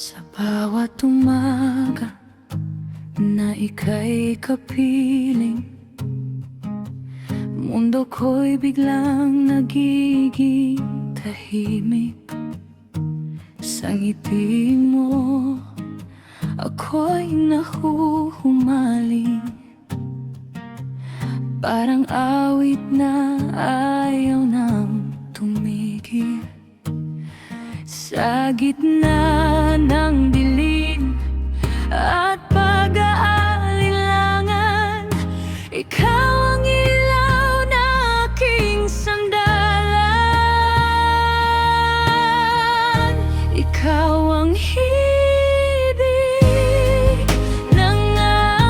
Sa bawat umaga na ika'y kapiling, mundo ko'y biglang nagiging tahimik. Sa ngiti mo, ako'y nahuhumaling, parang awit na ayaw nang tumigil. Sa gitna ng dilim at pag-aalinlangan, ikaw ang ilaw na aking sandalan. Ikaw ang hibig ng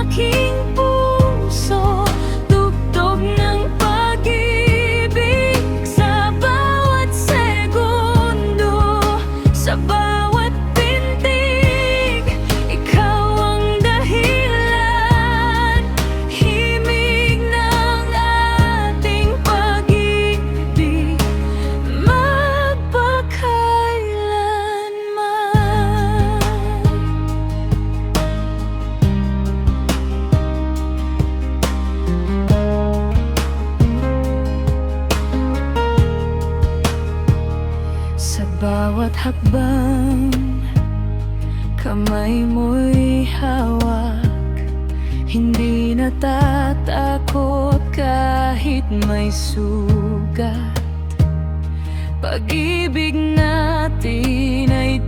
aking puso, tugtog ng pag-ibig sa bawat segundo, sa bawat pintig. Ikaw ang dahilan, himig ng ating pag-ibig magpakailanman. Sa bawat hakbang, kamay mo'y hawak, hindi natatakot kahit may sugat. Pag-ibig natin ay